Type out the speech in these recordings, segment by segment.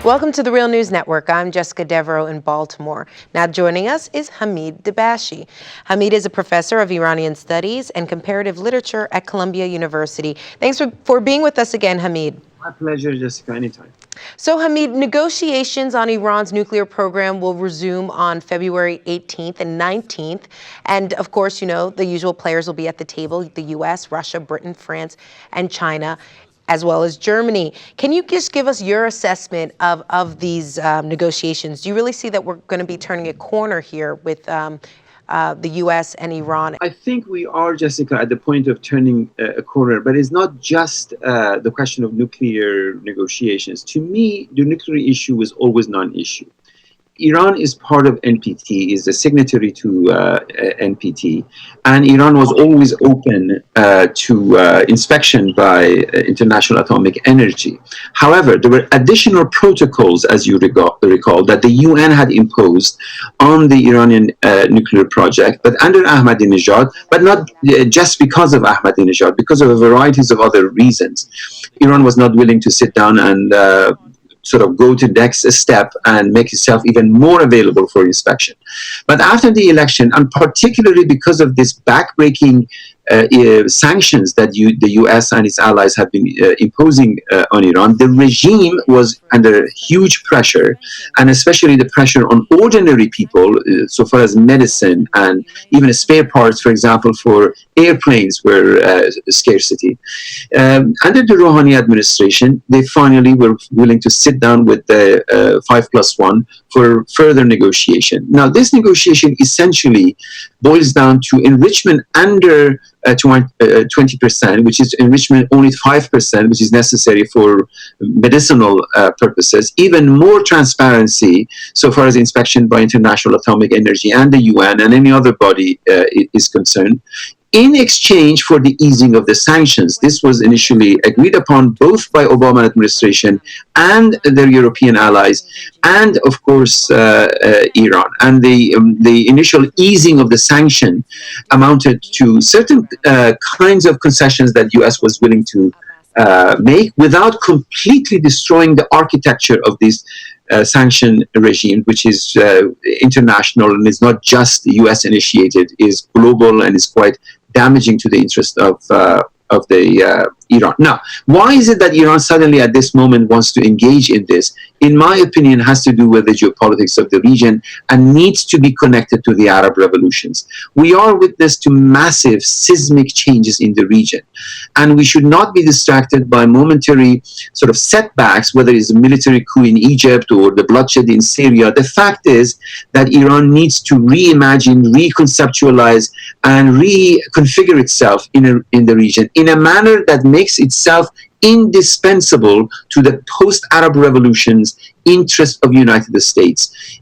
Welcome to the Real News Network. I'm Jessica Devereaux in Baltimore. Now joining us is Hamid Dabashi. Hamid is a professor of Iranian studies and comparative literature at Columbia University. Thanks for being with us again, Hamid. My pleasure, Jessica, anytime. So, Hamid, negotiations on Iran's nuclear program will resume on February 18th and 19th. And of course, you know, the usual players will be at the table, the U.S., Russia, Britain, France, and China, as well as Germany. Can you just give us your assessment of these negotiations? Do you really see that we're going to be turning a corner here with the U.S. and Iran? I think we are, Jessica, at the point of turning a corner, but it's not just the question of nuclear negotiations. To me, the nuclear issue was always non-issue. Iran is part of NPT, is a signatory to NPT, and Iran was always open to inspection by International Atomic Energy. However, there were additional protocols, as you recall, that the UN had imposed on the Iranian nuclear project, but under Ahmadinejad, but not just because of Ahmadinejad, because of a variety of other reasons. Iran was not willing to sit down and sort of go to the next step and make itself even more available for inspection. But after the election, and particularly because of this backbreaking sanctions that the US and its allies have been imposing on Iran, the regime was under huge pressure, and especially the pressure on ordinary people, so far as medicine and even spare parts, for example, for airplanes were scarcity. Under the Rouhani administration, they finally were willing to sit down with the 5+1 for further negotiation. Now, this negotiation essentially boils down to enrichment under 20%, which is enrichment only 5%, which is necessary for medicinal purposes, even more transparency so far as inspection by International Atomic Energy and the UN and any other body is concerned, in exchange for the easing of the sanctions. This was initially agreed upon both by Obama administration and their European allies, and of course Iran. And the initial easing of the sanction amounted to certain kinds of concessions that US was willing to make without completely destroying the architecture of this sanction regime, which is international and is not just US initiated, is global and is quite damaging to the interest of Iran. Now, why is it that Iran suddenly at this moment wants to engage in this? In my opinion, has to do with the geopolitics of the region and needs to be connected to the Arab revolutions. We are witness to massive seismic changes in the region, and we should not be distracted by momentary sort of setbacks, whether it's a military coup in Egypt or the bloodshed in Syria. The fact is that Iran needs to reimagine, reconceptualize, and reconfigure itself in the region in a manner that makes itself indispensable to the post-Arab revolutions interest of the United States,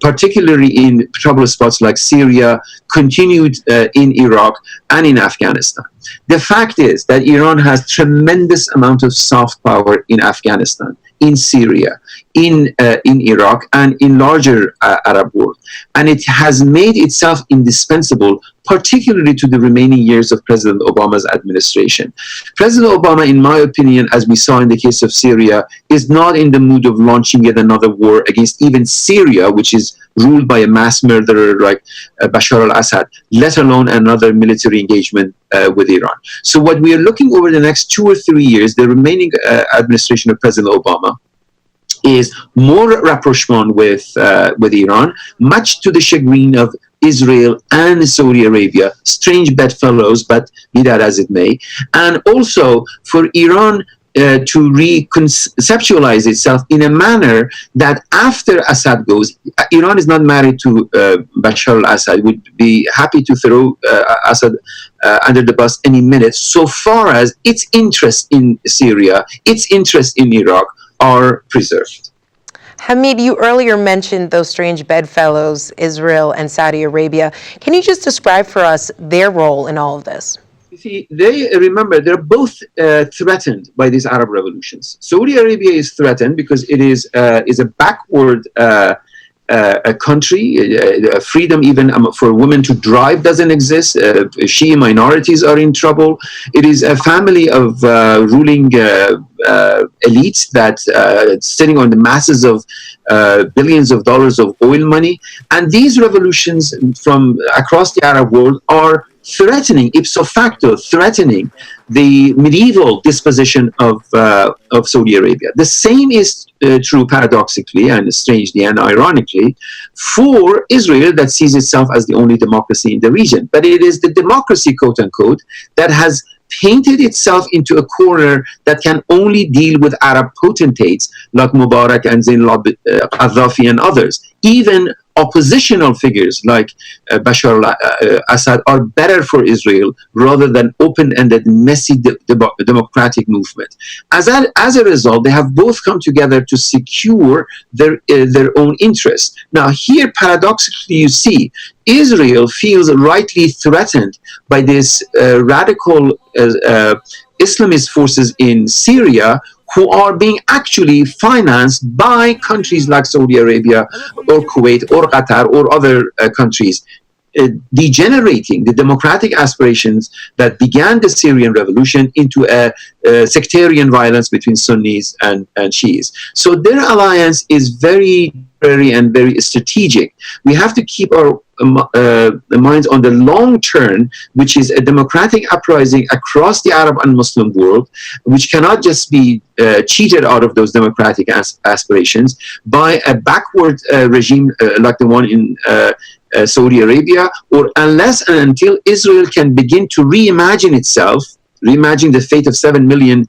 particularly in trouble spots like Syria, continued in Iraq and in Afghanistan. The fact is that Iran has tremendous amount of soft power in Afghanistan, in Syria, in Iraq, and in larger Arab world. And it has made itself indispensable, particularly to the remaining years of President Obama's administration. President Obama, in my opinion, as we saw in the case of Syria, is not in the mood of launching yet another war against even Syria, which is ruled by a mass murderer like Bashar al-Assad, let alone another military engagement with Iran. So what we are looking over the next 2 or 3 years, the remaining administration of President Obama, is more rapprochement with Iran, much to the chagrin of Israel and Saudi Arabia, strange bedfellows, but be that as it may, and also for Iran to reconceptualize itself in a manner that after Assad goes, Iran is not married to Bashar al-Assad, would be happy to throw Assad under the bus any minute, so far as its interest in Syria, its interest in Iraq are preserved. Hamid, you earlier mentioned those strange bedfellows, Israel and Saudi Arabia. Can you just describe for us their role in all of this? You see, they're both threatened by these Arab revolutions. Saudi Arabia is threatened because it is a backward a country. Freedom even for women to drive doesn't exist. Shia minorities are in trouble. It is a family of ruling elites that sitting on the masses of billions of dollars of oil money. And these revolutions from across the Arab world are threatening, ipso facto, threatening the medieval disposition of Saudi Arabia. The same is true, paradoxically and strangely and ironically, for Israel, that sees itself as the only democracy in the region. But it is the democracy, quote unquote, that has painted itself into a corner that can only deal with Arab potentates like Mubarak and Zain al-Gaddafi and others. Even oppositional figures like Bashar al-Assad are better for Israel rather than open-ended, messy democratic movement. As a result, they have both come together to secure their own interests. Now, here, paradoxically, you see Israel feels rightly threatened by this radical Islamist forces in Syria, who are being actually financed by countries like Saudi Arabia or Kuwait or Qatar or other countries, degenerating the democratic aspirations that began the Syrian revolution into a sectarian violence between Sunnis and Shias. So their alliance is very and very strategic. We have to keep our minds on the long term, which is a democratic uprising across the Arab and Muslim world, which cannot just be cheated out of those democratic aspirations by a backward regime like the one in Saudi Arabia, or unless and until Israel can begin to reimagine itself, reimagine the fate of 7 million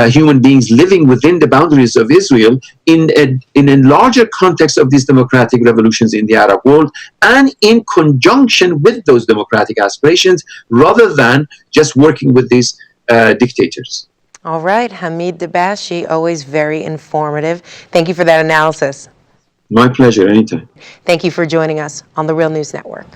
human beings living within the boundaries of Israel in a larger context of these democratic revolutions in the Arab world, and in conjunction with those democratic aspirations, rather than just working with these dictators. All right, Hamid Dabashi, always very informative. Thank you for that analysis. My pleasure, anytime. Thank you for joining us on the Real News Network.